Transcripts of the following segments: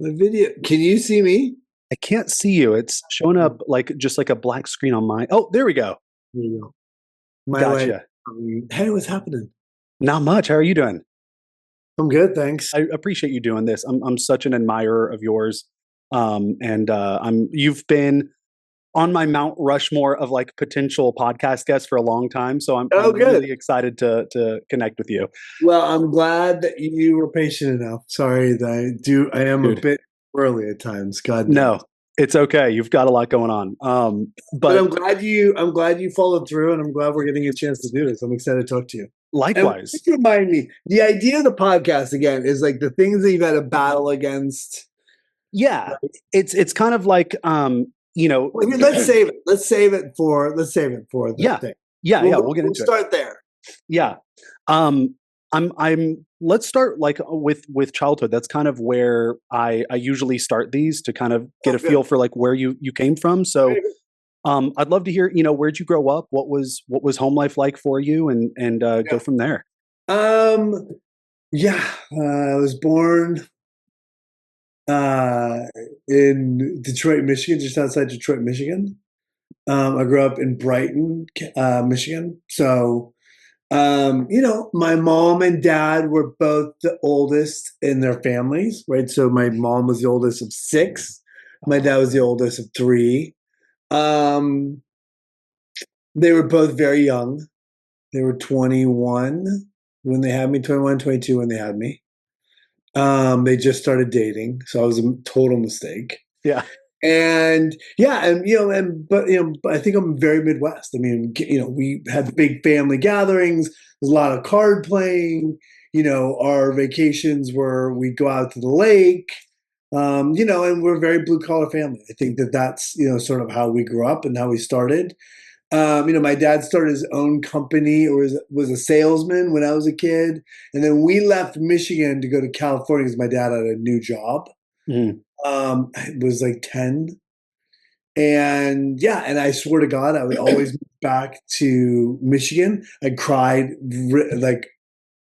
My video. Can you see me? I can't see you. It's showing up like just like a black screen on my. Oh, there we go. There you go. My light. Gotcha. Hey, what's happening? Not much. How are you doing? I'm good, thanks. I appreciate you doing this. I'm such an admirer of yours. And you've been on my Mount Rushmore of like potential podcast guests for a long time. So I'm Good. really excited to connect with you. Well, I'm glad that you were patient enough. Sorry that I am Dude. a bit early at times. God No, it's okay. You've got a lot going on. But I'm glad you followed through, and I'm glad we're getting a chance to do this. I'm excited to talk to you. Likewise. And just remind me, the idea of the podcast again is like the things that you've had to battle against. Yeah, it's kind of like let's save it. Let's save it for the thing. We'll get into it. Start there. Yeah. Let's start like with childhood. That's kind of where I usually start these to kind of get a feel for like where you came from. So I'd love to hear, where'd you grow up? What was home life like for you, and go from there. I was born in Detroit, Michigan, just outside Detroit, Michigan. I grew up in Brighton, Michigan. So, my mom and dad were both the oldest in their families, right? So my mom was the oldest of 6. My dad was the oldest of 3. They were both very young. They were 21 when they had me, 21, 22 when they had me. They just started dating, so I was a total mistake. Yeah. But I think I'm very Midwest. I mean, we had big family gatherings, there's a lot of card playing. Our vacations were we'd go out to the lake. And we're a very blue collar family. I think that's sort of how we grew up and how we started. My dad started his own company, or was a salesman when I was a kid. And then we left Michigan to go to California because my dad had a new job. Mm. I was like 10. And I swear to God, I would always move back to Michigan. I cried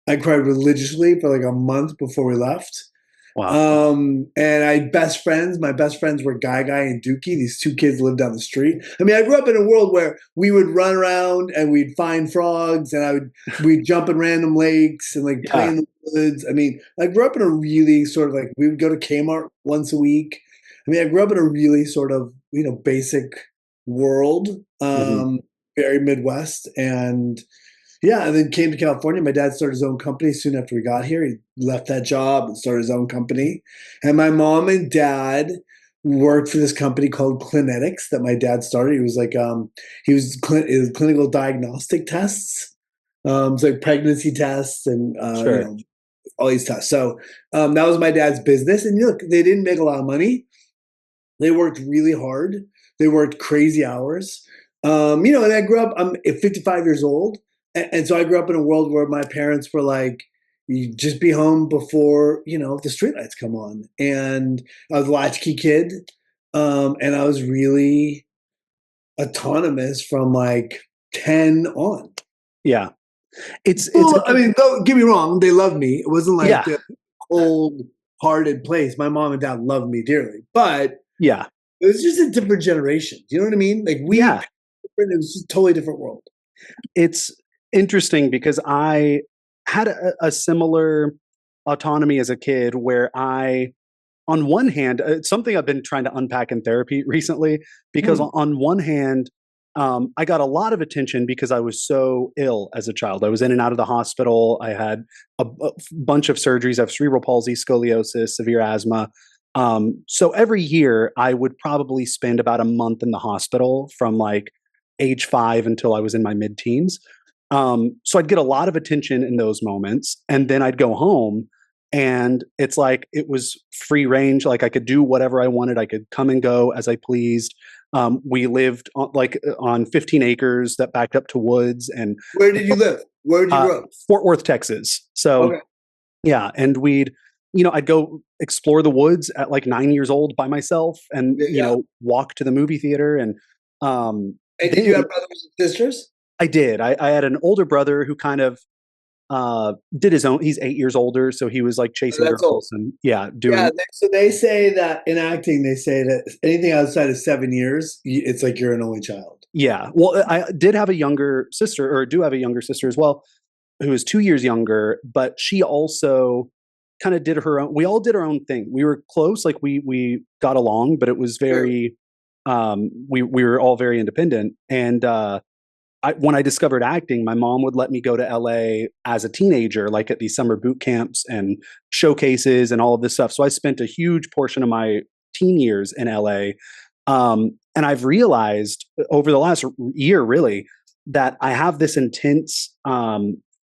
religiously for like a month before we left. Wow. And I had best friends. My best friends were Guy and Dookie. These 2 kids lived down the street. I mean, I grew up in a world where we would run around and we'd find frogs, and we'd jump in random lakes and like play in the woods. I mean, I grew up in a really sort of like, we would go to Kmart once a week. I mean, I grew up in a really sort of, basic world, very Midwest. And then came to California. My dad started his own company soon after we got here. He left that job and started his own company. And my mom and dad worked for this company called Clinetics that my dad started. He was like, it was clinical diagnostic tests. It's like pregnancy tests and Sure. all these tests. So that was my dad's business. And look, they didn't make a lot of money. They worked really hard. They worked crazy hours. And I grew up, I'm 55 years old. And so I grew up in a world where my parents were like, you just be home before, the streetlights come on. And I was a latchkey kid. And I was really autonomous from like 10 on. Yeah. I mean, don't get me wrong. They loved me. It wasn't like the cold-hearted place. My mom and dad loved me dearly. But it was just a different generation. Do you know what I mean? Like it was just a totally different world. It's interesting because I had a similar autonomy as a kid where on one hand, it's something I've been trying to unpack in therapy recently, because on one hand, I got a lot of attention because I was so ill as a child. I was in and out of the hospital. I had a bunch of surgeries. I have cerebral palsy, scoliosis, severe asthma. So every year I would probably spend about a month in the hospital from like age 5 until I was in my mid-teens. So I'd get a lot of attention in those moments, and then I'd go home and it's like it was free range. Like I could do whatever I wanted. I could come and go as I pleased. We lived on 15 acres that backed up to woods. And where did you live? Where did you grow up? Fort Worth, Texas. So and I'd go explore the woods at like 9 years old by myself, and walk to the movie theater. And did you have brothers and sisters? I did. I had an older brother who kind of did his own. He's 8 years older, so he was like chasing That's all. girls and yeah, Yeah. doing. So they say that in acting, they say that anything outside of 7 years, it's like you're an only child. Yeah. Well, I did have a younger sister, or do have a younger sister as well, who is 2 years younger, but she also kind of did her own. We all did our own thing. We were close, like we got along, but it was Sure. very. We were all very independent, and when I discovered acting, my mom would let me go to LA as a teenager, like at these summer boot camps and showcases and all of this stuff. So I spent a huge portion of my teen years in LA. And I've realized over the last year, really, that I have this intense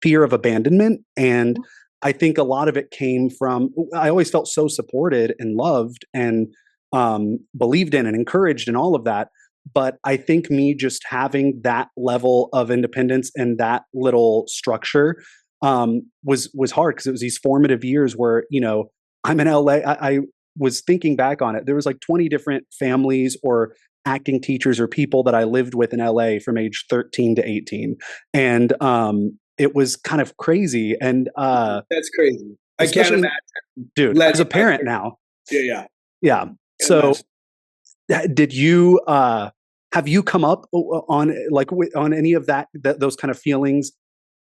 fear of abandonment. And I think a lot of it came from, I always felt so supported and loved and believed in and encouraged and all of that. But I think me just having that level of independence and that little structure was hard, because it was these formative years where, I'm in LA. I was thinking back on it. There was like 20 different families or acting teachers or people that I lived with in LA from age 13 to 18. And it was kind of crazy. And That's crazy. I can't especially, imagine. dude, as a parent now. Yeah. Yeah. So did you have you come up on on any of those kind of feelings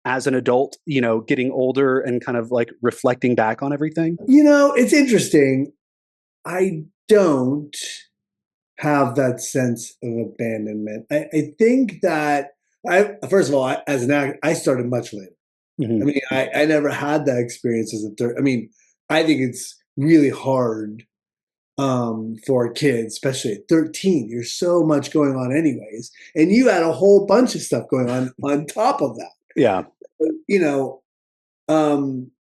as an adult, getting older and kind of like reflecting back on everything? It's interesting. I don't have that sense of abandonment. I think that first of all, as an actor, I started much later. Mhm. I mean, I never had that experience as a third. I mean, I think it's really hard for kids, especially at 13. There's so much going on anyways. And you had a whole bunch of stuff going on top of that. Yeah. You know, um,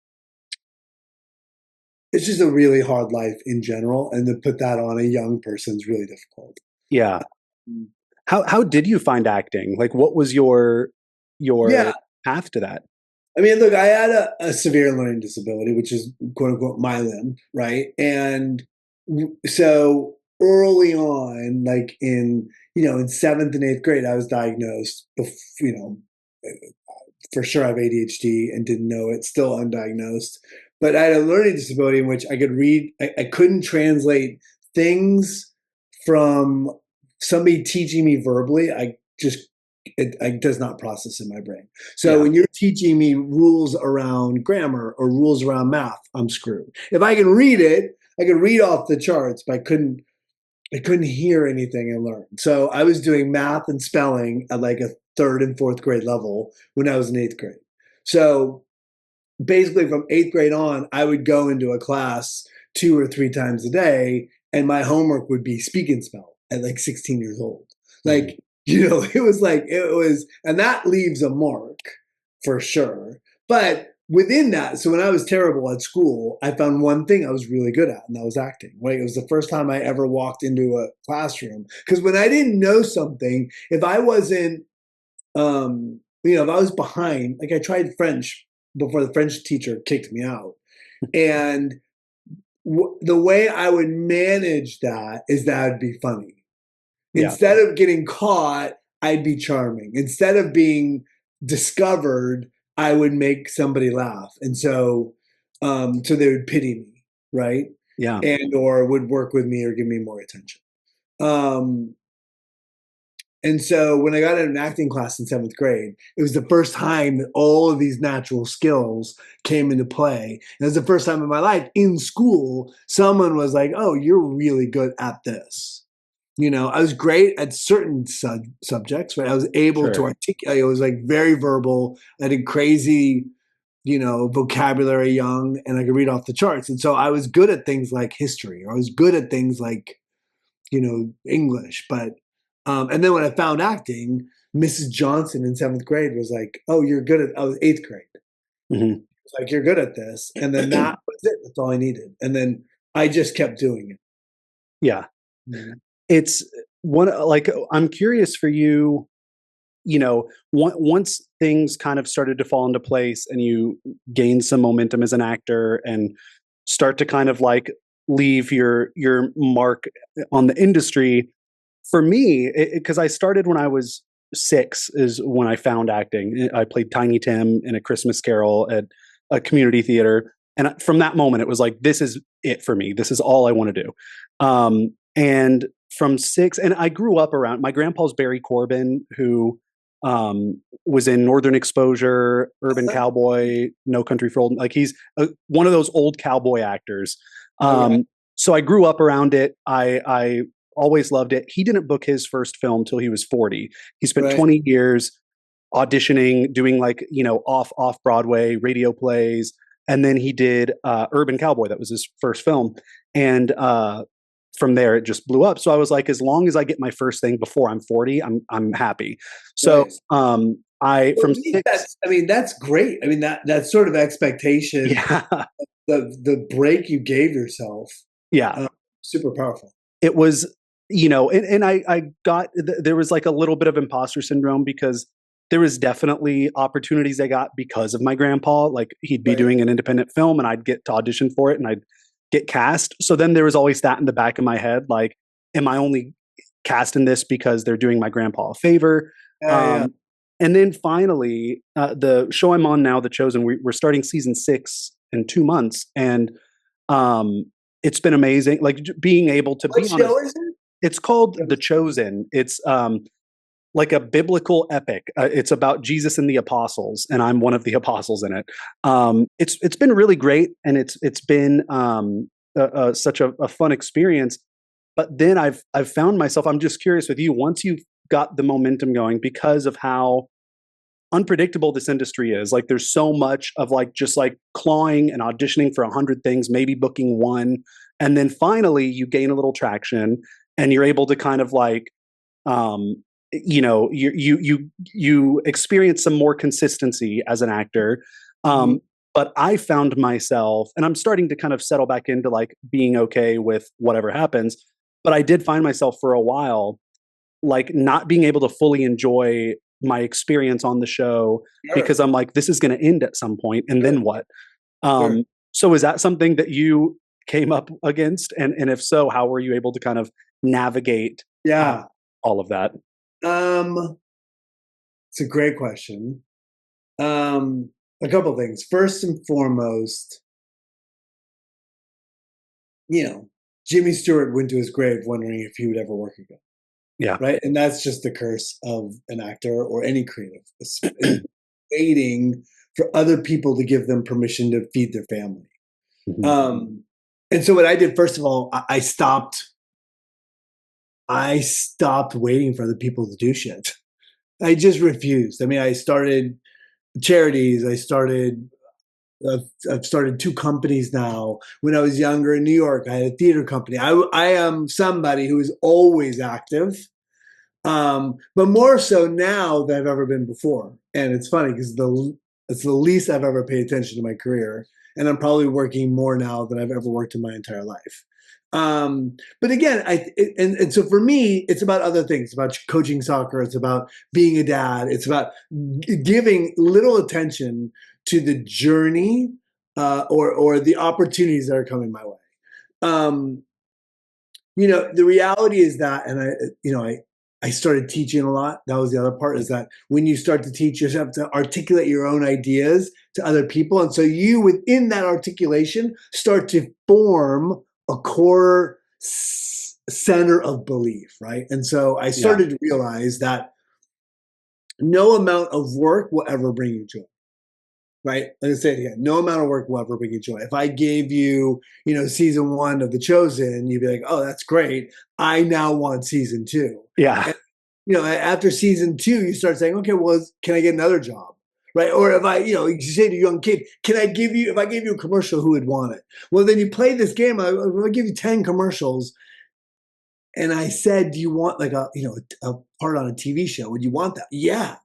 it's just a really hard life in general. And to put that on a young person is really difficult. Yeah. Mm. How did you find acting? Like, what was your Yeah. path to that? I mean, look, I had a severe learning disability, which is quote unquote my limp, right? And so early on, like in seventh and eighth grade, I was diagnosed, for sure I have ADHD and didn't know it, still undiagnosed. But I had a learning disability in which I could read, I couldn't translate things from somebody teaching me verbally. It does not process in my brain. So Yeah. when you're teaching me rules around grammar or rules around math, I'm screwed. If I can read it, I could read off the charts, but I couldn't hear anything and learn. So I was doing math and spelling at like a third and fourth grade level when I was in eighth grade. So basically from eighth grade on, I would go into a class 2 or 3 times a day, and my homework would be speak and spell at like 16 years old. Like, and that leaves a mark for sure. But within that, so when I was terrible at school, I found one thing I was really good at, and that was acting. Right? It was the first time I ever walked into a classroom. Because when I didn't know something, if I wasn't, if I was behind, like I tried French before the French teacher kicked me out. And the way I would manage that is that would be funny. Yeah. Instead of getting caught, I'd be charming. Instead of being discovered, I would make somebody laugh. And so they would pity me, right? Yeah. And or would work with me or give me more attention. And so when I got in an acting class in seventh grade, it was the first time that all of these natural skills came into play. And it was the first time in my life in school, someone was like, oh, you're really good at this. I was great at certain subjects, right? I was able to articulate. I was like very verbal. I had crazy, vocabulary young, and I could read off the charts. And so I was good at things like history, or I was good at things like, English. But, and then when I found acting, Mrs. Johnson in seventh grade was like, oh, I was eighth grade. Mm-hmm. It's like, you're good at this. And then that was it. That's all I needed. And then I just kept doing it. Yeah. Mm-hmm. It's I'm curious for you, once things kind of started to fall into place and you gain some momentum as an actor and start to kind of like leave your mark on the industry. For me, because I started when I was 6 is when I found acting. I played Tiny Tim in A Christmas Carol at a community theater. And from that moment, it was like, this is it for me. This is all I want to do. And from 6, and I grew up around, my grandpa's Barry Corbin, who was in Northern Exposure, Urban Cowboy, No Country for Old. Like he's one of those old cowboy actors. So I grew up around it. I always loved it. He didn't book his first film till he was 40. He spent 20 years auditioning, doing like, off Broadway radio plays. And then he did Urban Cowboy. That was his first film. And from there, it just blew up. So I was like, as long as I get my first thing before I'm 40, I'm happy. So that's great. I mean, that sort of expectation, the break you gave yourself. Super powerful. It was, and I got, there was like a little bit of imposter syndrome because there was definitely opportunities I got because of my grandpa. Like he'd be doing an independent film and I'd get to audition for it and I'd get cast. So then there was always that in the back of my head. Like, am I only cast in this because they're doing my grandpa a favor? And then finally, the show I'm on now, The Chosen, we're starting season 6 in 2 months. And it's been amazing. Like being able to be on it. It's called The Chosen. It's like a biblical epic. It's about Jesus and the apostles, and I'm one of the apostles in it. It's been really great, and it's been such a fun experience. But then I've found myself. I'm just curious with you. Once you've got the momentum going, because of how unpredictable this industry is. Like there's so much of like just like clawing and auditioning for 100 things, maybe booking one, and then finally you gain a little traction, and you're able to kind of like you experience some more consistency as an actor. But I found myself, and I'm starting to kind of settle back into like being okay with whatever happens. But I did find myself for a while, like not being able to fully enjoy my experience on the show because I'm like, this is going to end at some point, and then what? So is that something that you came up against? And if so, how were you able to kind of navigate all of that? It's a great question. A couple of things. First and foremost, Jimmy Stewart went to his grave wondering if he would ever work again. Yeah. Right. And that's just the curse of an actor or any creative, waiting for other people to give them permission to feed their family. And so what I did, first of all, I stopped waiting for other people to do shit. I just refused. I mean, I started charities. I've started 2 companies now. When I was younger in New York, I had a theater company. I am somebody who is always active, but more so now than I've ever been before. And it's funny because it's the least I've ever paid attention to my career. And I'm probably working more now than I've ever worked in my entire life. But again, and so for me, it's about other things. It's about coaching soccer. It's about being a dad. It's about giving little attention to the journey or the opportunities that are coming my way. The reality is that, and I started teaching a lot. That was the other part, is that when you start to teach, you have to articulate your own ideas to other people. And so you, within that articulation, start to form a core center of belief, right? And so I started to realize that no amount of work will ever bring you joy, right? Let me say it again. No amount of work will ever bring you joy. If I gave you, season 1 of The Chosen, you'd be like, oh, that's great. I now want season 2. Yeah. And, after season 2, you start saying, okay, well, can I get another job? Right. Or if you say to a young kid, if I gave you a commercial, who would want it? Well, then you play this game. I'll give you 10 commercials. And I said, do you want like a part on a TV show? Would you want that? Yeah.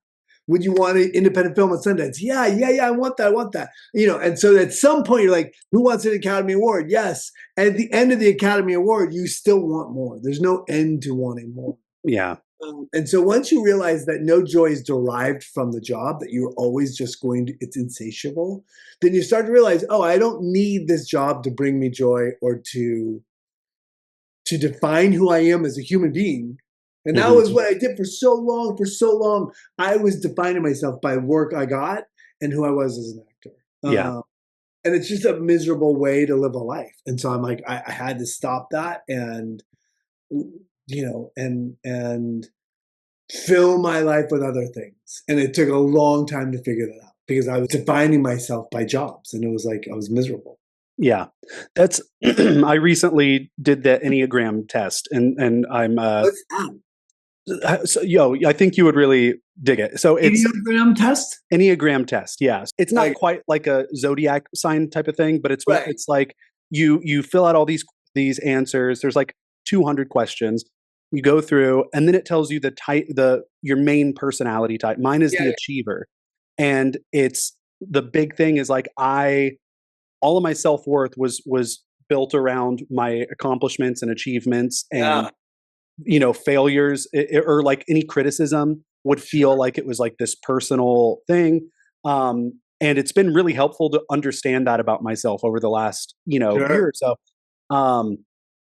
Would you want an independent film at Sundance? Yeah. I want that. And so at some point you're like, who wants an Academy Award? Yes. And at the end of the Academy Award, you still want more. There's no end to wanting more. Yeah. And so once you realize that no joy is derived from the job, that you're always just it's insatiable, then you start to realize, oh, I don't need this job to bring me joy or to define who I am as a human being. And that was what I did for so long. For so long, I was defining myself by work I got and who I was as an actor. Yeah. And it's just a miserable way to live a life. And so I'm like, I had to stop that and, and fill my life with other things. And it took a long time to figure that out because I was defining myself by jobs and it was like, I was miserable. Yeah, that's, I recently did the Enneagram test and I'm, What's that? so, I think you would really dig it. So it's Enneagram test? Enneagram test. Yes. It's not Like, quite like a zodiac sign type of thing, but it's right. it's like you fill out all these answers. There's like 200 questions. You go through and then it tells you the type, your main personality type. Mine is the achiever. And it's the big thing is like all of my self-worth was built around my accomplishments and achievements and failures or like any criticism would feel like it was like this personal thing. And it's been really helpful to understand that about myself over the last, year or so.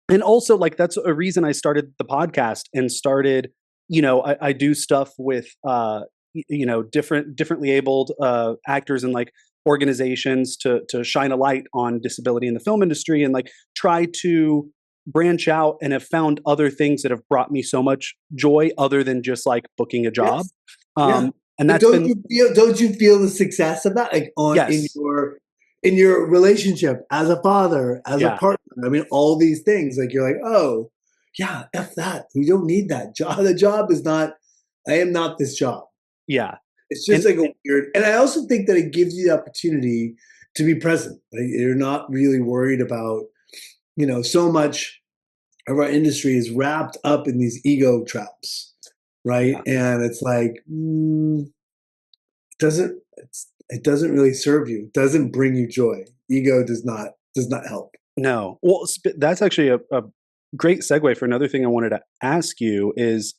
And also like, that's a reason I started the podcast and started, I do stuff with, differently abled, actors and like organizations to shine a light on disability in the film industry and like try to branch out and have found other things that have brought me so much joy other than just like booking a job. And that's don't you feel the success of that? Like in your relationship as a father, as a partner. I mean, all these things, like you're like, oh yeah, F that. We don't need that job. The job is not, I am not this job. Yeah. It's just like a weird, and I also think that it gives you the opportunity to be present. Like you're not really worried about, so much of our industry is wrapped up in these ego traps, right? And it's like, it doesn't really serve you. It doesn't bring you joy. Ego does not help. No. Well, that's actually a great segue for another thing I wanted to ask you is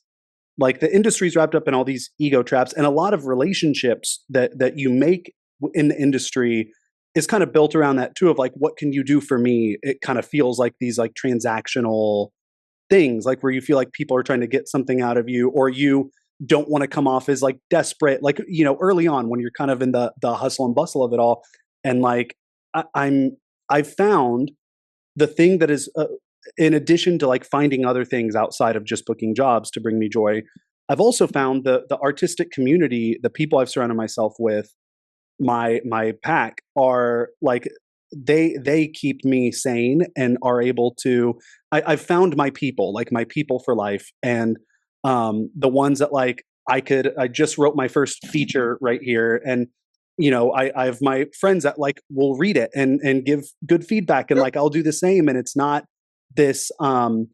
like the industry's wrapped up in all these ego traps and a lot of relationships that you make in the industry is kind of built around that too of like, what can you do for me? It kind of feels like these like transactional things, like where you feel like people are trying to get something out of you or you don't want to come off as like desperate, like, early on when you're kind of in the hustle and bustle of it all. And like, I've found the thing that is, in addition to like finding other things outside of just booking jobs to bring me joy, I've also found the artistic community, the people I've surrounded myself with, my pack are like, they keep me sane and are able to, I've found my people, like my people for life. And the ones that like, I just wrote my first feature right here. And, I have my friends that like will read it and give good feedback. And like, I'll do the same. And it's not this, where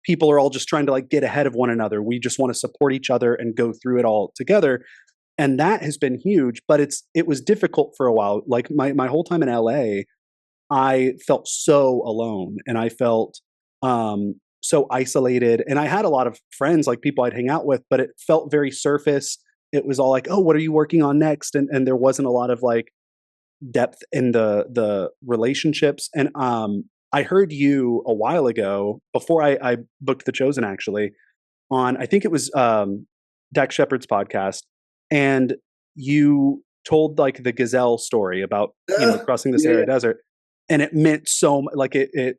people are all just trying to like get ahead of one another. We just want to support each other and go through it all together. And that has been huge, but it was difficult for a while. Like my whole time in LA, I felt so alone and I felt, so isolated, and I had a lot of friends, like people I'd hang out with, but it felt very surface. It was all like, oh, what are you working on next? And there wasn't a lot of like depth in the relationships. And I heard you a while ago before I booked The Chosen, actually, on, I think it was Dak Shepard's podcast, and you told like the gazelle story about crossing the Sahara Desert. And it meant so much, like it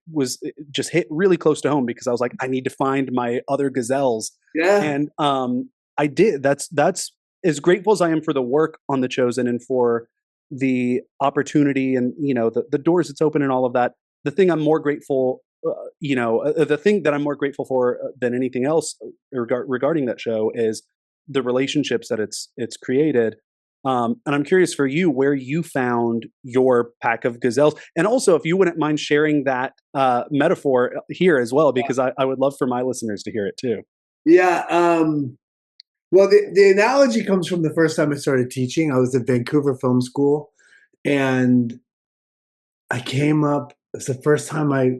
just hit really close to home because I was like, I need to find my other gazelles. And I did. That's as grateful as I am for the work on The Chosen and for the opportunity and, the doors it's open and all of that. The thing I'm more grateful, the thing that I'm more grateful for than anything else regarding that show is the relationships that it's created. And I'm curious for you where you found your pack of gazelles, and also if you wouldn't mind sharing that metaphor here as well, because I would love for my listeners to hear it too. Yeah. Well, the analogy comes from the first time I started teaching. I was at Vancouver Film School, and it's the first time I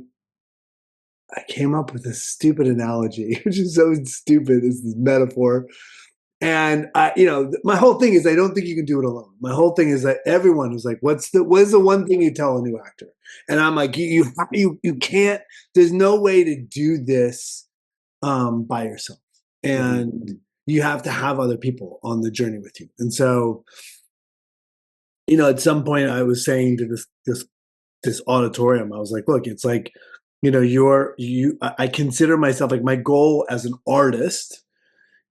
came up with this stupid analogy, which is so stupid, is this metaphor. And my whole thing is I don't think you can do it alone. My whole thing is that everyone was like, what is the one thing you tell a new actor? And I'm like, you can't, there's no way to do this by yourself, and you have to have other people on the journey with you. And so, at some point, I was saying to this auditorium, I was like, look, it's like, I consider myself, like, my goal as an artist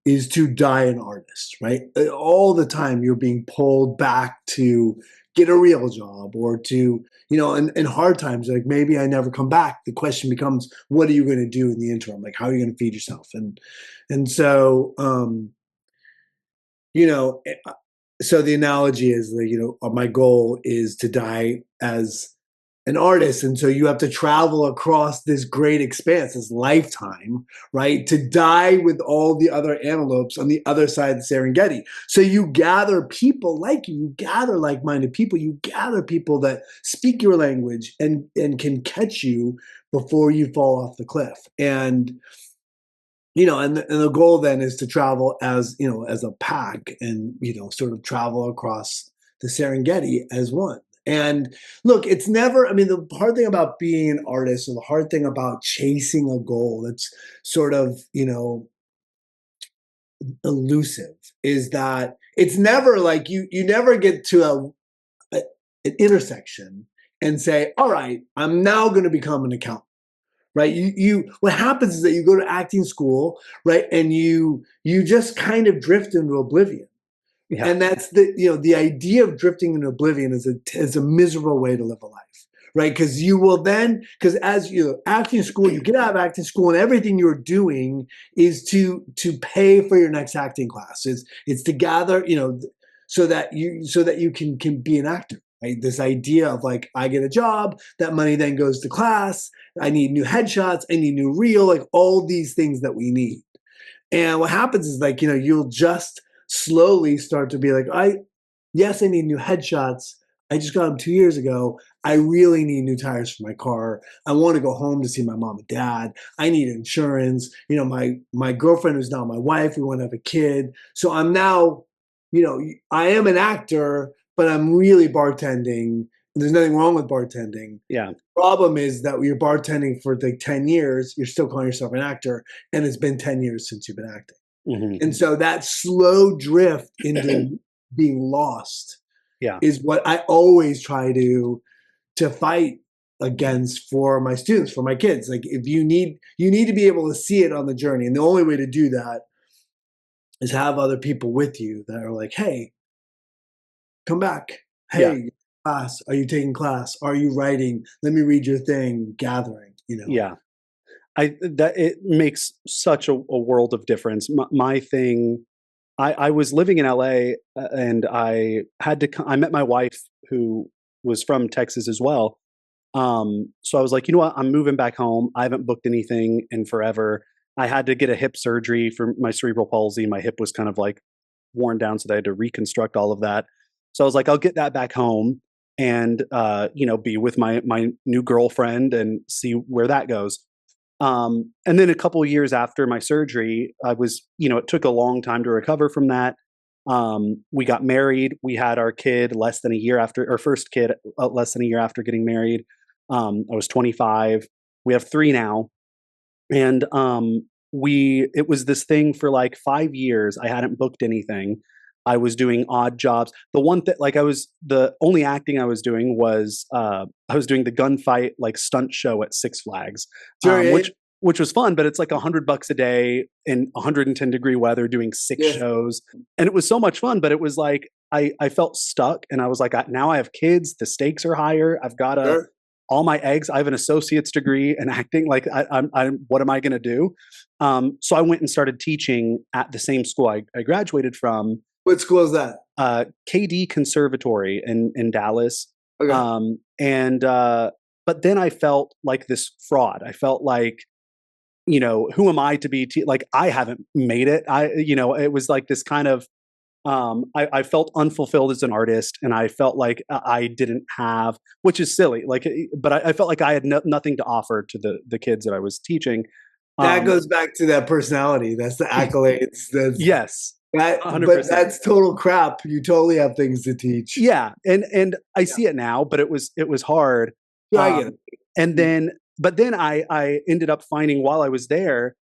is to die an artist, right? All the time you're being pulled back to get a real job, or to, in hard times, like, maybe I never come back. The question becomes, what are you going to do in the interim? Like, how are you going to feed yourself? And so, so the analogy is that, my goal is to die as an artist. And so you have to travel across this great expanse, this lifetime, right? To die with all the other antelopes on the other side of the Serengeti. So you gather people like you gather like-minded people, you gather people that speak your language and can catch you before you fall off the cliff. And, and the goal then is to travel as a pack, and, sort of travel across the Serengeti as one. And look, it's never, the hard thing about being an artist, or the hard thing about chasing a goal that's sort of, elusive, is that it's never like you never get to an intersection and say, all right, I'm now going to become an accountant. Right. What happens is that you go to acting school, right? And you just kind of drift into oblivion. Yeah. And that's the idea of drifting into oblivion is a miserable way to live a life, right? Because as acting school, you get out of acting school, and everything you're doing is to pay for your next acting class. It's to gather, so that you can be an actor, right? This idea of, like, I get a job, that money then goes to class. I need new headshots, I need new reel, like all these things that we need. And what happens is, like, you'll just slowly start to be like, I need new headshots. I just got them 2 years ago. I really need new tires for my car. I want to go home to see my mom and dad. I need insurance. My girlfriend, who's now my wife, we want to have a kid. So I'm now, I am an actor, but I'm really bartending. There's nothing wrong with bartending. Yeah. The problem is that you're bartending for like 10 years. You're still calling yourself an actor, and it's been 10 years since you've been acting. Mm-hmm. And so that slow drift into being lost is what I always try to fight against for my students, for my kids. Like, if you need to be able to see it on the journey. And the only way to do that is have other people with you that are like, hey, come back. Hey, class, are you taking class? Are you writing? Let me read your thing, gathering, Yeah. It makes such a world of difference. My thing, I was living in LA, and I met my wife, who was from Texas as well. So I was like, you know what? I'm moving back home. I haven't booked anything in forever. I had to get a hip surgery for my cerebral palsy. My hip was kind of like worn down, so they had to reconstruct all of that. So I was like, I'll get that back home and, be with my new girlfriend and see where that goes. And then a couple of years after my surgery, I was, it took a long time to recover from that. We got married. We had our kid less than a year after, our first kid, less than a year after getting married. I was 25. We have 3 now. And it was this thing for like 5 years. I hadn't booked anything. I was doing odd jobs. The only acting I was doing was I was doing the gunfight like stunt show at Six Flags, which was fun, but it's like $100 a day in 110-degree weather doing 6 shows, and it was so much fun. But it was like I felt stuck, and I was like, now I have kids. The stakes are higher. I've got all my eggs. I have an associate's degree in acting. Like, I'm what am I going to do? So I went and started teaching at the same school I graduated from. What school is that? KD Conservatory in Dallas. Okay. But then I felt like this fraud. I felt like, who am I to be, like, I haven't made it. It was like this kind of, I felt unfulfilled as an artist, and I felt like I didn't have, which is silly. Like, but I felt like I had nothing to offer to the kids that I was teaching. That goes back to that personality. That's the accolades. Yes. But that's total crap. You totally have things to teach. Yeah, and I see it now, but it was hard. Yeah, I get it. And then I ended up finding, while I was there,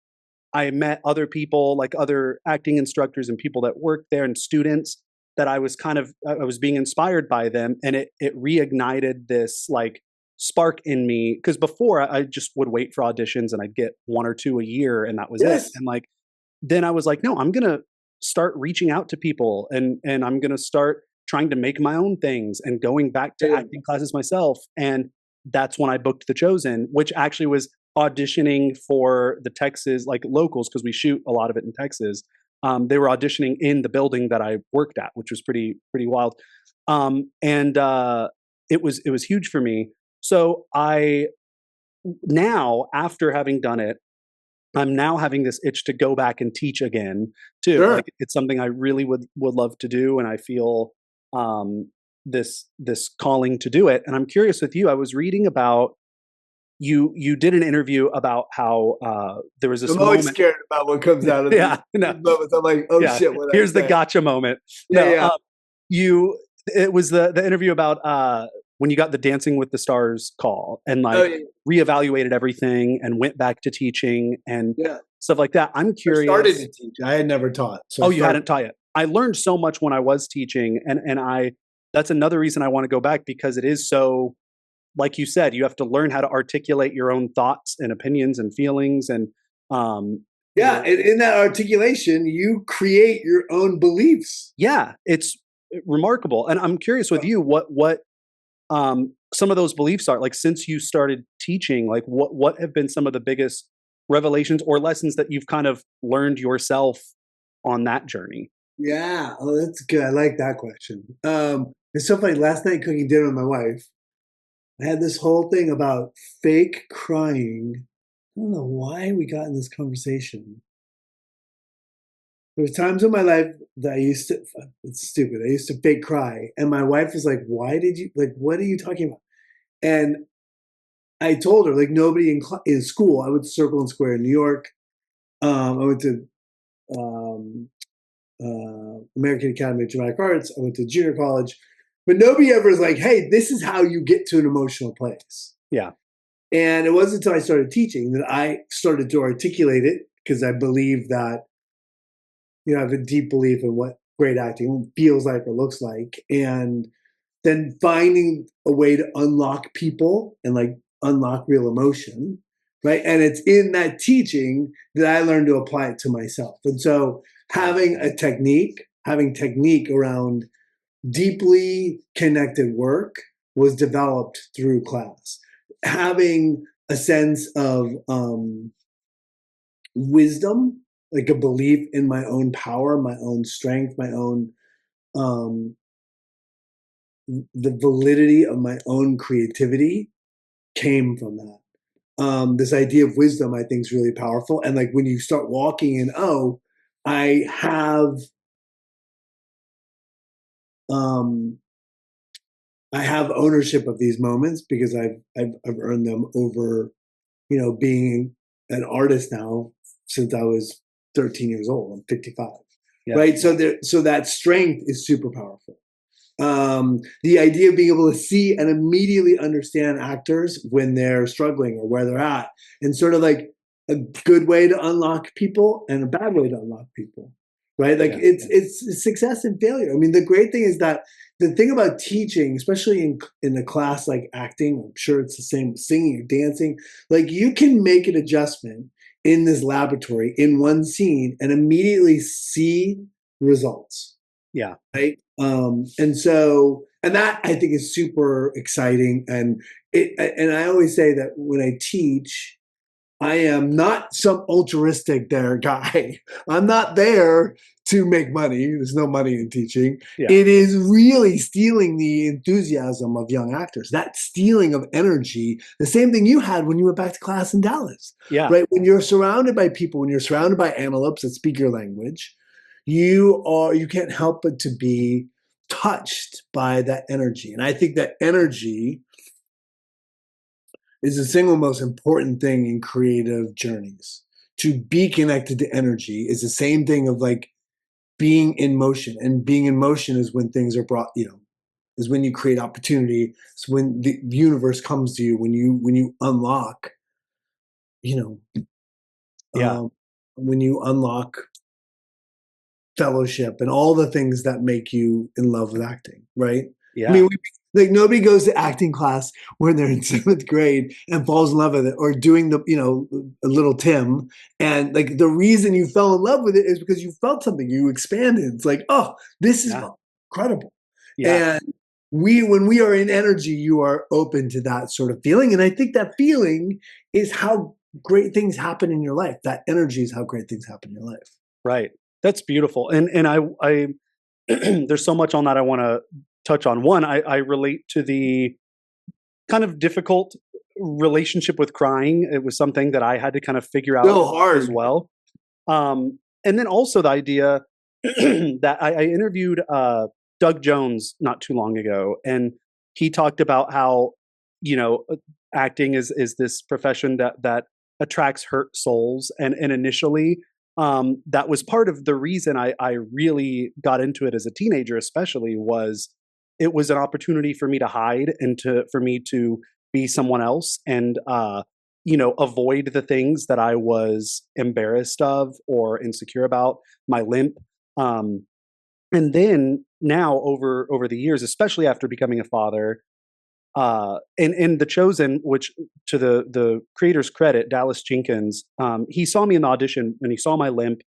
I met other people, like other acting instructors and people that worked there and students that I was being inspired by them. And it reignited this like spark in me. Cause before I just would wait for auditions and I'd get one or two a year and that was it. Yes. And like, then I was like, no, I'm going to start reaching out to people and I'm going to start trying to make my own things and going back to Yeah. acting classes myself. And that's when I booked The Chosen, which actually was auditioning for the Texas like locals because we shoot a lot of it in Texas. They were auditioning in the building that I worked at, which was pretty wild. And it was huge for me. So I now after having done it, I'm now having this itch to go back and teach again too. Sure. Like it's something I really would love to do, and I feel this calling to do it. And I'm curious with you. I was reading about you did an interview about how there was this I'm always moment. scared about what comes out of Yeah, these no, moments. I'm like, oh yeah. shit, what did I Here's the say? gotcha moment. Yeah, No, yeah. you. It was the interview about when you got the Dancing with the Stars call and Oh like yeah, reevaluated everything and went back to teaching and yeah. stuff like that. I'm I started curious. to teach. I had never taught, so I Oh, you started. hadn't taught yet. I learned so much when I was teaching, and I that's another reason I want to go back because it is so, like you said, you have to learn how to articulate your own thoughts and opinions and feelings, and Yeah, and in that articulation, you create your own beliefs. yeah, it's remarkable. And I'm curious with you, what some of those beliefs are like since you started teaching. Like, what have been some of the biggest revelations or lessons that you've kind of learned yourself on that journey? Yeah, oh, that's good. I like that question. It's so funny. Last night cooking dinner with my wife, I had this whole thing about fake crying. I don't know why we got in this conversation. There was times in my life that I used to, it's stupid. I used to fake cry. And my wife was like, why did you, like, what are you talking about? And I told her, like, nobody in school, I went to Circle and Square in New York. I went to um, American Academy of Dramatic Arts. I went to junior college. But nobody ever is like, hey, this is how you get to an emotional place. Yeah, And it wasn't until I started teaching that I started to articulate it because I believe that, I have a deep belief in what great acting feels like or looks like. And then finding a way to unlock people and like unlock real emotion, right? And it's in that teaching that I learned to apply it to myself. And so having technique around deeply connected work was developed through class. Having a sense of wisdom, like a belief in my own power, my own strength, my own um, the validity of my own creativity came from that. This idea of wisdom, I think, is really powerful. And like when you start walking in, oh, I have um, I have ownership of these moments because I've earned them over, being an artist now since I was 13 years old. I'm 55, yeah, right? So that strength is super powerful. The idea of being able to see and immediately understand actors when they're struggling or where they're at, and sort of like a good way to unlock people and a bad way to unlock people, right? Like yeah, it's success and failure. I mean, the great thing is that the thing about teaching, especially in a class like acting, I'm sure it's the same singing or dancing, like you can make an adjustment in this laboratory in one scene and immediately see results, yeah, right? And that I think is super exciting. And I always say that when I teach, I am not some altruistic there guy. I'm not there to make money. There's no money in teaching. yeah, It is really stealing the enthusiasm of young actors, that stealing of energy, the same thing you had when you went back to class in Dallas, yeah, right? When you're surrounded by people, when you're surrounded by antelopes that speak your language, you can't help but to be touched by that energy. And I think that energy is the single most important thing in creative journeys. To be connected to energy is the same thing of like being in motion. And being in motion is when things are brought, is when you create opportunity. It's when the universe comes to you, when you unlock, you know, yeah. um, when you unlock fellowship and all the things that make you in love with acting, right? Yeah. I mean, like nobody goes to acting class when they're in 7th grade and falls in love with it, or doing the, a Little Tim. And like the reason you fell in love with it is because you felt something, you expanded. It's like, oh, this is incredible. Yeah. And when we are in energy, you are open to that sort of feeling. And I think that feeling is how great things happen in your life. That energy is how great things happen in your life. Right. That's beautiful. And I there's so much on that I want to touch on. One, I relate to the kind of difficult relationship with crying. It was something that I had to kind of figure out So hard as well. And then also the idea that I interviewed Doug Jones not too long ago, and he talked about how acting is this profession that attracts hurt souls, and initially that was part of the reason I really got into it as a teenager, especially was it was an opportunity for me to hide and for me to be someone else and avoid the things that I was embarrassed of or insecure about, my limp. And then now over the years, especially after becoming a father, in The Chosen, which to the creator's credit, Dallas Jenkins, he saw me in the audition and he saw my limp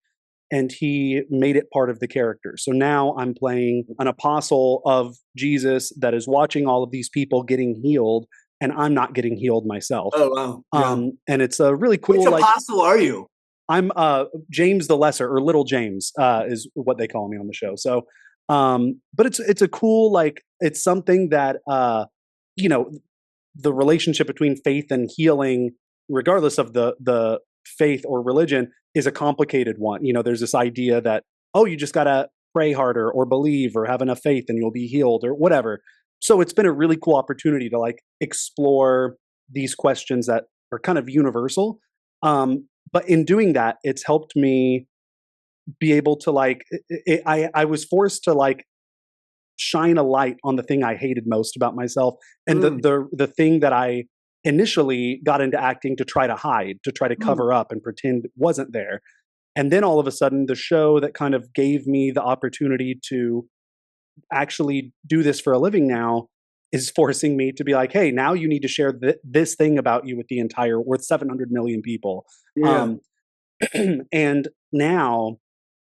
and he made it part of the character. So now I'm playing an apostle of Jesus that is watching all of these people getting healed, and I'm not getting healed myself. Oh wow! Yeah. And it's a really cool. Which apostle are you? I'm James the Lesser, or Little James is what they call me on the show. So, but it's a cool, like, it's something that the relationship between faith and healing, regardless of the faith or religion, is a complicated one. There's this idea that, oh, you just gotta pray harder or believe or have enough faith and you'll be healed or whatever. So it's been a really cool opportunity to like explore these questions that are kind of universal. But in doing that, it's helped me be able to like, I was forced to like shine a light on the thing I hated most about myself, and the thing that I initially got into acting to try to hide, to try to cover up and pretend it wasn't there. And then all of a sudden, the show that kind of gave me the opportunity to actually do this for a living now is forcing me to be like, hey, now you need to share this thing about you with the entire, with 700 million people. Yeah. And now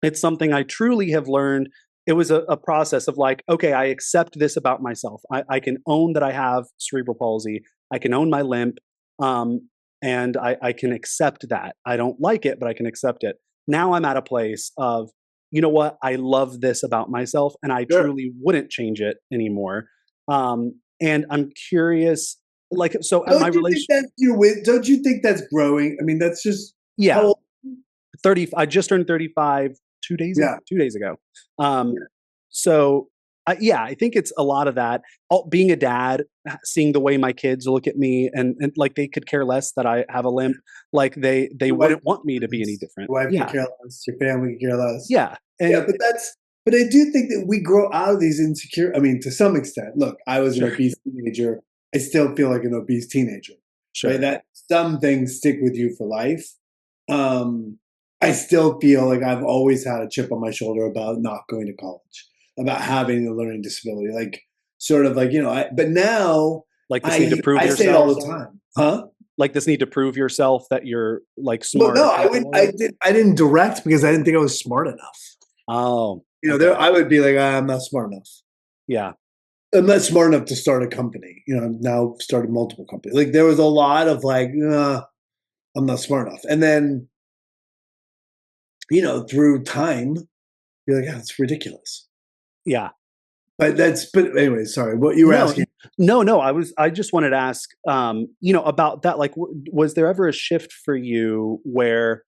it's something I truly have learned. It was a process of like, okay, I accept this about myself. I can own that I have cerebral palsy. I can own my limp. And I can accept that. I don't like it, but I can accept it. Now I'm at a place of, you know what? I love this about myself and I truly wouldn't change it anymore. And I'm curious, like, so at my relationship. Don't you think that's growing? I mean, that's just, Yeah. how old? 30. I just turned 35 2 days ago. So yeah, I think it's a lot of that. Being a dad, seeing the way my kids look at me, and like they could care less that I have a limp. Like they wouldn't want me to be any different. Your wife could care less. Your family could care less. Yeah. But I do think that we grow out of these insecure. I mean, to some extent. Look, I was an obese teenager. I still feel like an obese teenager. Sure. Right? That some things stick with you for life. I still feel like I've always had a chip on my shoulder about not going to college, about having a learning disability, like sort of like, but now like this need to prove yourself. I say it all the time. Huh? Like this need to prove yourself that you're like smart. Well, no, I didn't direct because I didn't think I was smart enough. Oh. I would be like, I'm not smart enough. Yeah. I'm not smart enough to start a company. I've now started multiple companies. Like there was a lot of like, I'm not smart enough. And then, through time, you're like, yeah, it's ridiculous. Yeah. But anyway, sorry, what you were asking. No, I just wanted to ask, about that. Like, was there ever a shift for you where,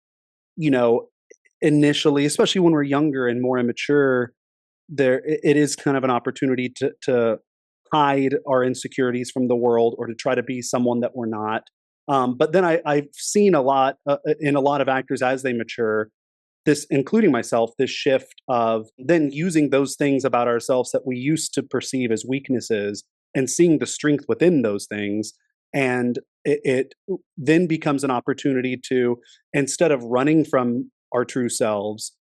initially, especially when we're younger and more immature, it is kind of an opportunity to hide our insecurities from the world or to try to be someone that we're not. But then I've seen a lot in a lot of actors as they mature, this, including myself, this shift of then using those things about ourselves that we used to perceive as weaknesses and seeing the strength within those things. And it then becomes an opportunity to, instead of running from our true selves.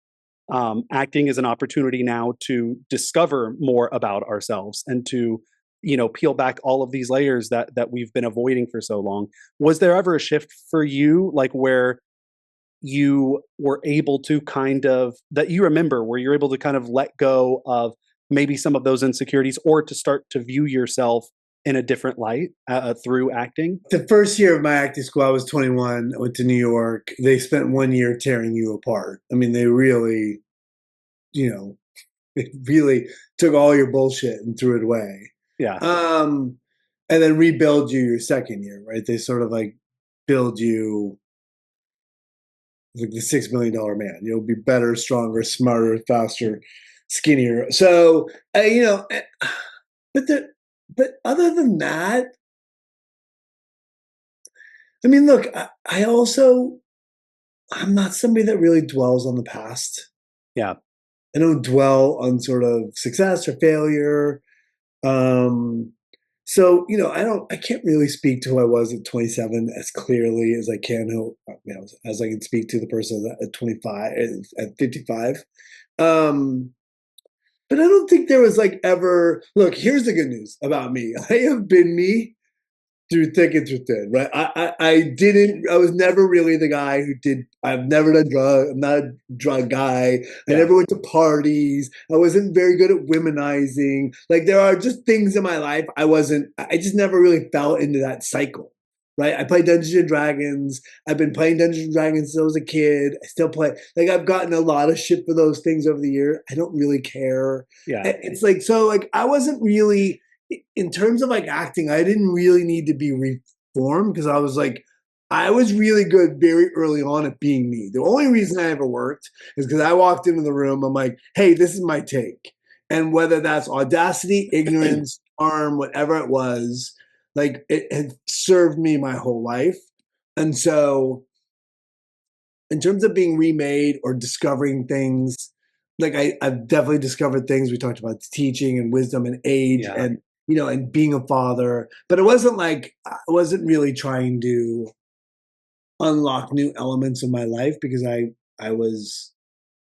Acting is an opportunity now to discover more about ourselves and to, peel back all of these layers that we've been avoiding for so long. Was there ever a shift for you, like where you were able to that you remember, where you're able to kind of let go of maybe some of those insecurities, or to start to view yourself in a different light through acting? The first year of my acting school, I was 21. I went to New York. They spent 1 year tearing you apart. I mean, they really, you know, it really took all your bullshit and threw it away. Yeah. And then rebuild you your second year, right? They sort of like build you like the $6 million man. You'll be better, stronger, smarter, faster, skinnier. So, but but other than that, I mean, look, I also I'm not somebody that really dwells on the past. Yeah. I don't dwell on sort of success or failure. Um, so I can't really speak to who I was at 27 as clearly as I can, as I can speak to the person at 25, at 55. Um, but I don't think there was like ever. Look, here's the good news about me. I have been me through thick and through thin, right? I was never really the guy who did, I've never done drugs, I'm not a drug guy. I Yeah. never went to parties. I wasn't very good at womenizing. Like there are just things in my life I just never really fell into that cycle, right? I played Dungeons and Dragons. I've been playing Dungeons and Dragons since I was a kid. I still play. Like I've gotten a lot of shit for those things over the year. I don't really care. Yeah. It's like, so like I wasn't really, in terms of like acting, I didn't really need to be reformed because I was really good very early on at being me. The only reason I ever worked is because I walked into the room, I'm like, hey, this is my take. And whether that's audacity, ignorance, charm, whatever it was, like it had served me my whole life. And so in terms of being remade or discovering things, like I've definitely discovered things. We talked about teaching and wisdom and age Yeah. and being a father, but it wasn't like I wasn't really trying to unlock new elements of my life because I was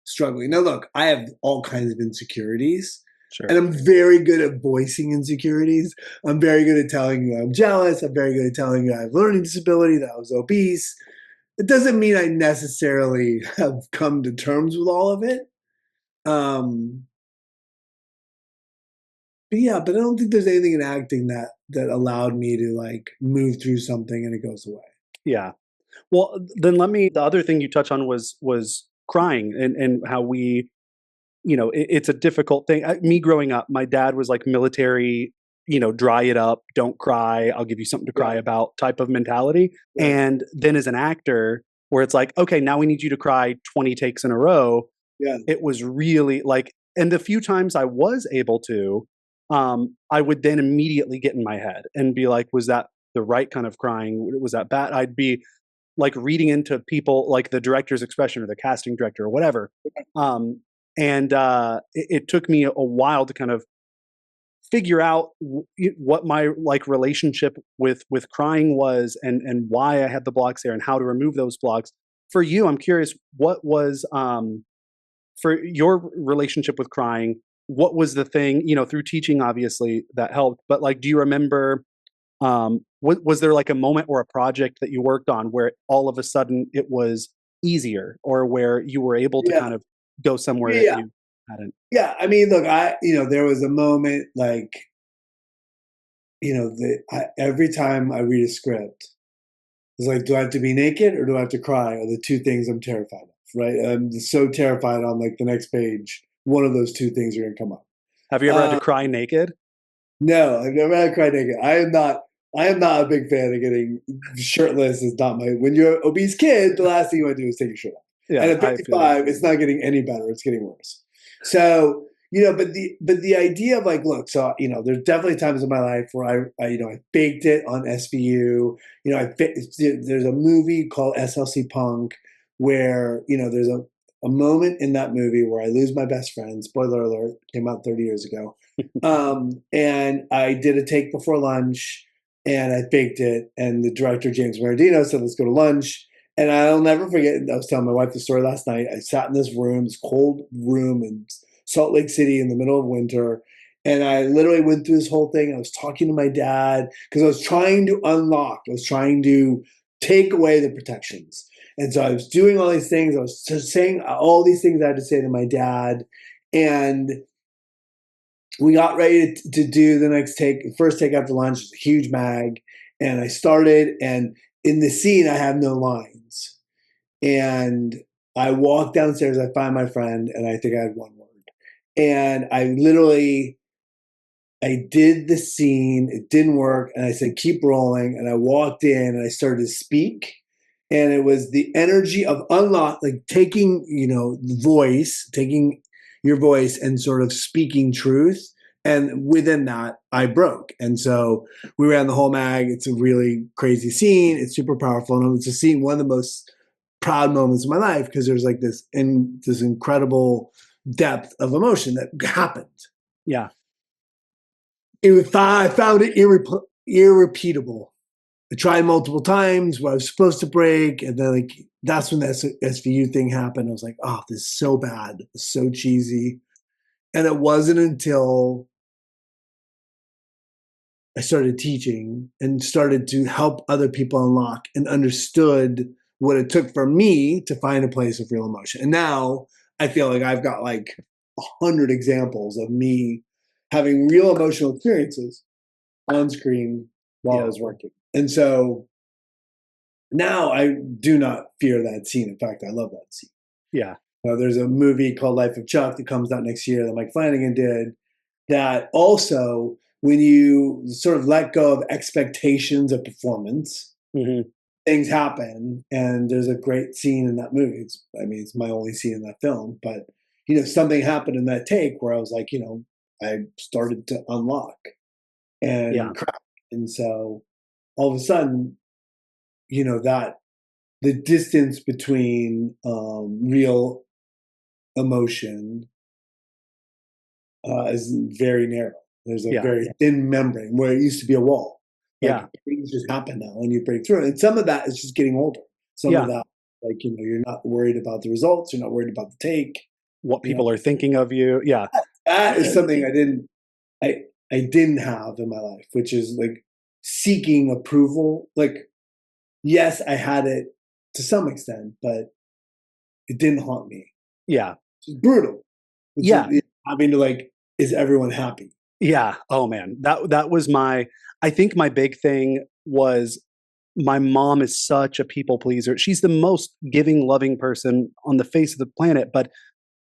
struggling. Now look, I have all kinds of insecurities. Sure. And I'm very good at voicing insecurities. I'm very good at telling you I'm jealous. I'm very good at telling you I have learning disability, that I was obese. It doesn't mean I necessarily have come to terms with all of it. Um, but I don't think there's anything in acting that allowed me to like move through something and it goes away. Yeah. Well, then the other thing you touch on was crying and how it's a difficult thing. Me growing up, my dad was like military, dry it up, don't cry, I'll give you something to cry Right. about type of mentality. Right. And then as an actor, where it's like, okay, now we need you to cry 20 takes in a row. Yeah. It was really like, and the few times I was able to, I would then immediately get in my head and be like, was that the right kind of crying? Was that bad? I'd be like reading into people, like the director's expression or the casting director or whatever. Um, and it took me a while to kind of figure out what my like relationship with crying was, and why I had the blocks there and how to remove those blocks. For you, I'm curious, what was for your relationship with crying, what was the thing, through teaching obviously that helped, but like do you remember was there like a moment or a project that you worked on where all of a sudden it was easier, or where you were able to kind Yeah. of go somewhere that Yeah. you hadn't? Yeah. I mean, look, there was a moment like, every time I read a script, it's like, do I have to be naked or do I have to cry? Are the two things I'm terrified of, right? I'm so terrified on like the next page, one of those two things are going to come up. Have you ever had to Uh, cry naked? no, I've never had to cry naked. I am not a big fan of getting shirtless. Is not my, when you're an obese kid, the last thing you want to do is take your shirt off. And Yeah, at I feel you. 55, it's not getting any better. It's getting worse. So, but the idea of like, look, so, there's definitely times in my life where I baked it on SVU. There's a movie called SLC Punk where, there's a moment in that movie where I lose my best friend. Spoiler alert, came out 30 years ago. And I did a take before lunch and I faked it. And the director, James Marandino, said, let's go to lunch. And I'll never forget, I was telling my wife the story last night. I sat in this room, this cold room in Salt Lake City in the middle of winter. And I literally went through this whole thing. I was talking to my dad because I was trying to unlock, I was trying to take away the protections. And so I was doing all these things. I was just saying all these things I had to say to my dad. And we got ready to do the next take, first take after lunch, a huge mag. And I started, and in the scene, I have no lines. And I walk downstairs, I find my friend, and I think I had one word. And I did the scene, it didn't work, and I said, keep rolling. And I walked in and I started to speak. And it was the energy of unlock, like taking, taking your voice and sort of speaking truth. And within that, I broke. And so we ran the whole mag. It's a really crazy scene. It's super powerful. And it's a scene, one of the most proud moments of my life, because there's like this incredible depth of emotion that happened. Yeah. I found it irrepeatable. I tried multiple times where I was supposed to break, and then that's when the SVU thing happened. I was like, oh, this is so bad. It's so cheesy. And it wasn't until I started teaching and started to help other people unlock and understood what it took for me to find a place of real emotion. And now I feel like I've got like 100 examples of me having real emotional experiences on screen while I was working. And so now I do not fear that scene. In fact, I love that scene. Yeah. There's a movie called Life of Chuck that comes out next year that Mike Flanagan did, that also, when you sort of let go of expectations of performance, things happen. And there's a great scene in that movie. It's my only scene in that film, but something happened in that take where I was like, I started to unlock and crack. And so all of a sudden, that the distance between real emotion is very narrow. There's a very thin membrane where it used to be a wall. Things just happen now and you break through. And some of that is just getting older. Some of that, you're not worried about the results. You're not worried about the take. What people are thinking of you. Yeah. That is something I didn't have in my life, which is like seeking approval. Like, yes, I had it to some extent, but it didn't haunt me. Yeah. It's brutal. Having to is everyone happy? Yeah. Oh man. That was I think my big thing was, my mom is such a people pleaser. She's the most giving, loving person on the face of the planet, but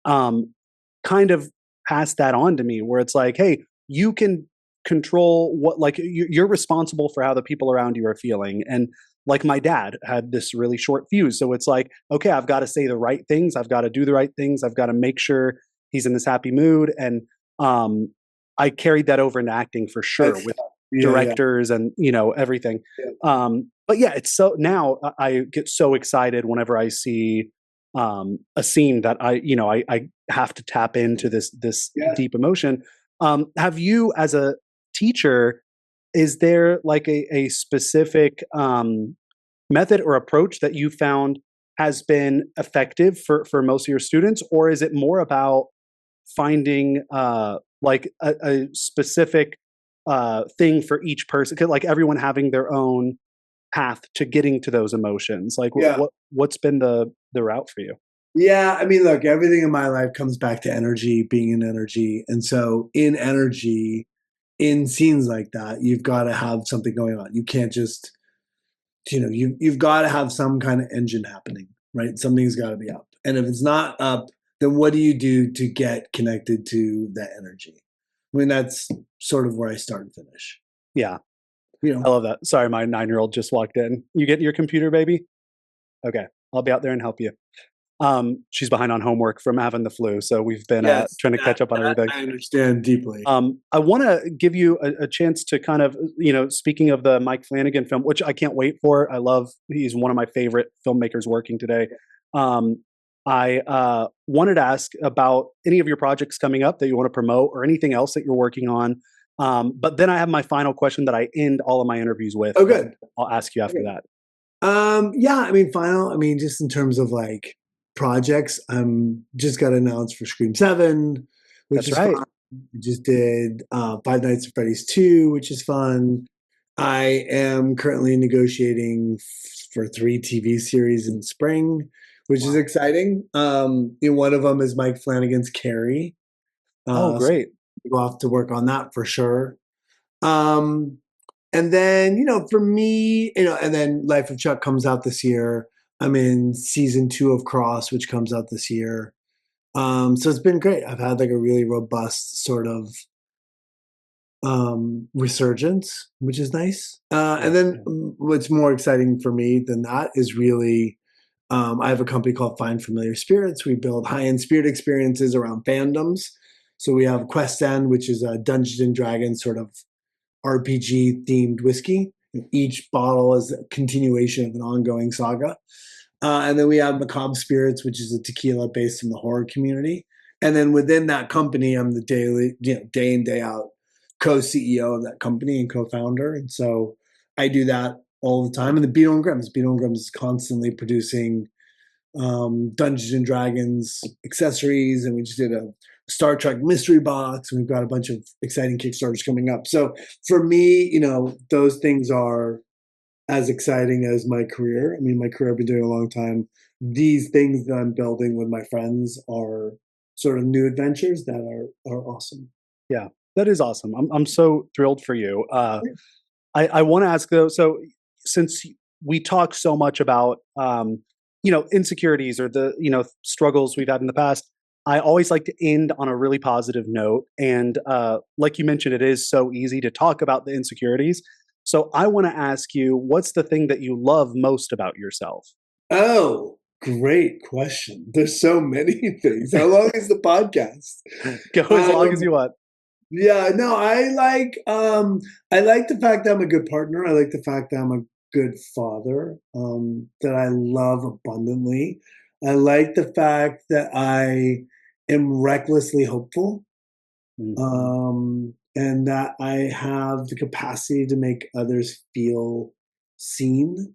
kind of passed that on to me, where it's like, hey, you can control you're responsible for how the people around you are feeling. And like, my dad had this really short fuse. So it's like, okay, I've got to say the right things. I've got to do the right things. I've got to make sure he's in this happy mood. And I carried that over into acting for sure, with directors and, everything. But yeah, it's so, now I get so excited whenever I see a scene that I have to tap into this deep emotion. Have you, as a teacher, is there like a specific method or approach that you found has been effective for most of your students? Or is it more about finding like a specific thing for each person, like everyone having their own path to getting to those emotions? Like, what's been the route for you? Yeah, look, everything in my life comes back to energy, being in energy. And so in energy, in scenes like that, you've got to have something going on. You can't just, you've got to have some kind of engine happening, right? Something's got to be up. And if it's not up, then what do you do to get connected to that energy? That's sort of where I start and finish. Yeah. I love that. Sorry, my 9-year-old just walked in. You get your computer, baby? Okay. I'll be out there and help you. She's behind on homework from having the flu, so we've been trying to catch up on everything. I understand deeply. I want to give you a chance to kind of, speaking of the Mike Flanagan film, which I can't wait for. He's one of my favorite filmmakers working today. I wanted to ask about any of your projects coming up that you want to promote, or anything else that you're working on. But then I have my final question that I end all of my interviews with. Oh, good. I'll ask you after that. Yeah, I mean, final. I mean, just in terms of like projects, just got announced for Scream 7, which That's is right. fun. We just did Five Nights at Freddy's 2, which is fun. I am currently negotiating for 3 TV series in spring, which is Wow. exciting. One of them is Mike Flanagan's Carrie. Oh, So great. we'll have to work on that for sure. Um, and then, for me, and then Life of Chuck comes out this year. I'm in season 2 of Cross, which comes out this year. So it's been great. I've had like a really robust sort of resurgence, which is nice. Yeah. And then Yeah. what's more exciting for me than that is really I have a company called Find Familiar Spirits. We build high-end spirit experiences around fandoms. So we have Quest End, which is a Dungeons and Dragons sort of RPG themed whiskey. And each bottle is a continuation of an ongoing saga. And then we have Macabre Spirits, which is a tequila based in the horror community. And then within that company, I'm the daily, day in, day out co-CEO of that company and co-founder. And so I do that all the time. And the Beetle and Grimm's. Beetle and Grimm's is constantly producing Dungeons and Dragons accessories, and we just did a Star Trek mystery box, and we've got a bunch of exciting Kickstarters coming up. So for me, those things are as exciting as my career. I mean, my career I've been doing a long time. These things that I'm building with my friends are sort of new adventures that are awesome. Yeah. That is awesome. I'm so thrilled for you. I want to ask though, so since we talk so much about insecurities or the struggles we've had in the past, I always like to end on a really positive note. And like you mentioned, it is so easy to talk about the insecurities. So I want to ask you, what's the thing that you love most about yourself? Oh, great question. There's so many things. How long is the podcast? Go as long as Um, you want. Yeah, no, I like the fact that I'm a good partner. I like the fact that I'm a good father, that I love abundantly. I like the fact that I am recklessly hopeful, Mhm. and that I have the capacity to make others feel seen.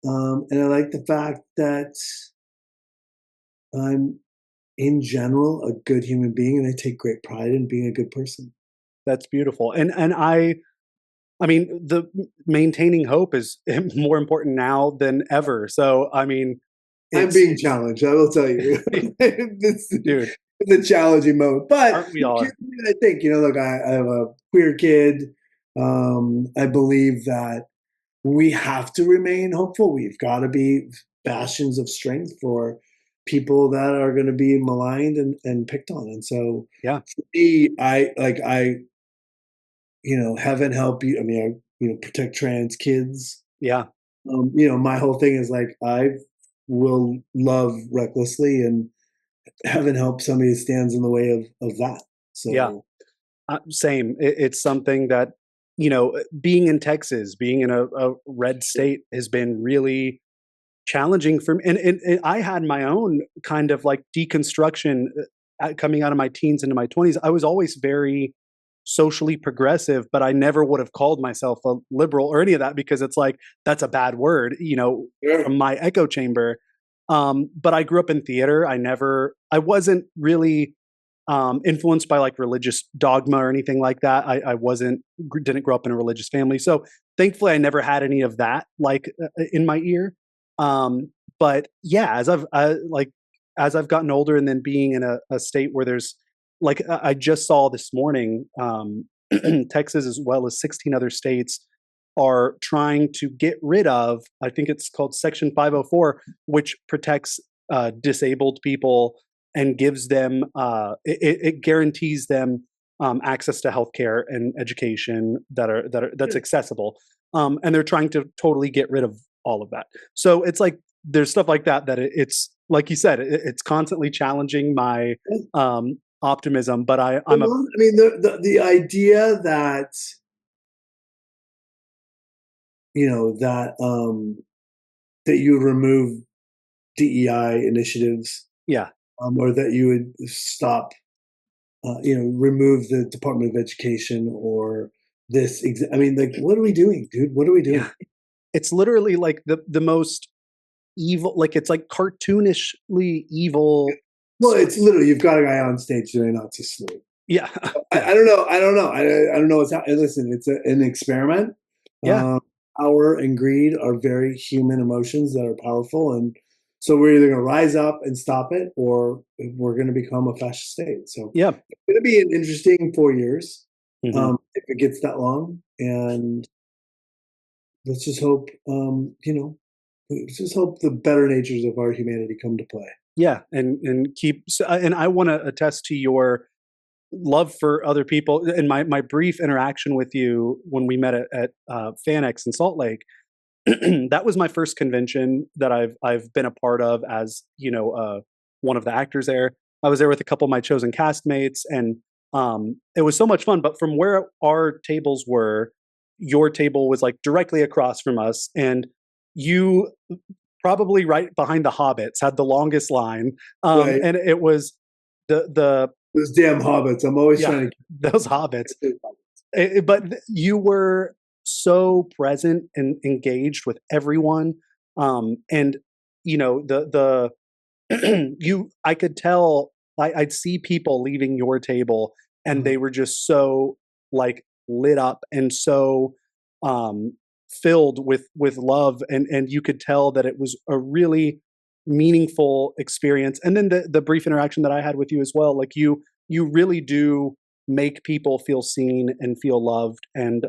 And I like the fact that I'm in general a good human being and I take great pride in being a good person. That's beautiful. And I mean, the maintaining hope is more important now than ever. So, I mean, I'm it's being challenged, I will tell you. This dude, it's a challenging moment, but aren't we all? I think, look, I have a queer kid. I believe that we have to remain hopeful. We've gotta be bastions of strength for people that are gonna be maligned and picked on, and so, Yeah, for me, heaven help you. I mean, protect trans kids. yeah, My whole thing is like I will love recklessly, and heaven help somebody that stands in the way of that. yeah. So Same. It's something that being in Texas, being in a red state, has been really challenging for me. And I had my own kind of like deconstruction coming out of my teens into my 20s. I was always very socially progressive, but I never would have called myself a liberal or any of that because it's like that's a bad word, sure. from my echo chamber. But I grew up in theater. I wasn't really influenced by like religious dogma or anything like that. I didn't grow up in a religious family, so thankfully I never had any of that like in my ear. But yeah, as I've gotten older, and then being in a state where there's like I just saw this morning, Texas as well as 16 other states are trying to get rid of. I think it's called Section 504, which protects disabled people and gives them it guarantees them access to healthcare and education that's accessible. And they're trying to totally get rid of all of that. So it's like there's stuff like that it's like you said, it's constantly challenging my optimism. But I'm a I mean, the idea that that you would remove DEI initiatives, yeah, or that you would stop, remove the Department of Education or this. I mean, like, what are we doing, dude? What are we yeah, doing? it's literally like the most evil, like it's like cartoonishly evil. Well, it's literally you've got a guy on stage doing Nazi salute. Yeah. Yeah. I don't know. I don't know. I don't know what's happening. Listen, it's an experiment. Yeah. Power and greed are very human emotions that are powerful, and so we're either going to rise up and stop it, or we're going to become a fascist state. So Yeah. it's going to be an interesting 4 years, Mhm. if it gets that long. And let's just hope, let's just hope the better natures of our humanity come to play. Yeah, and keep and I want to attest to your love for other people. In my brief interaction with you when we met at FanX in Salt Lake, that was my first convention that I've been a part of as one of the actors there. I was there with a couple of my chosen castmates, and it was so much fun. But from where our tables were, your table was like directly across from us, and you probably right behind the hobbits had the longest line, Right. and it was the Those damn hobbits. I'm always yeah, trying to those hobbits. But you were so present and engaged with everyone, and the you I could tell I'd see people leaving your table, and Mhm. they were just so like lit up and so um, filled with love, and you could tell that it was a really meaningful experience. And then the brief interaction that I had with you as well, like you really do make people feel seen and feel loved, and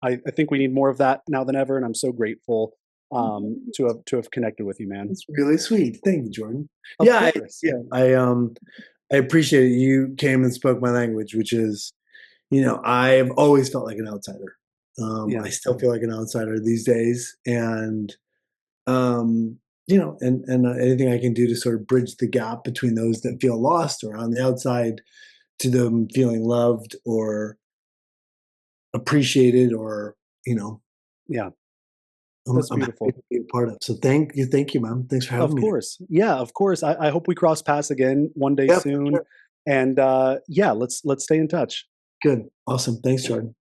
I think we need more of that now than ever. And I'm so grateful to have connected with you, man. That's really sweet. Thank you, Jordan. Of Yeah, course. I appreciate it. You came and spoke my language, which is, I've always felt like an outsider. Yeah. I still feel like an outsider these days, and anything I can do to sort of bridge the gap between those that feel lost or on the outside to them feeling loved or appreciated, or Yeah. That's I'm happy beautiful. to be a part of. So thank you, man. Thanks for having Of me. course. Yeah, of course. I hope we cross paths again one day Yeah, for soon. sure. And yeah, let's stay in touch. Good, awesome. Thanks, Jordan.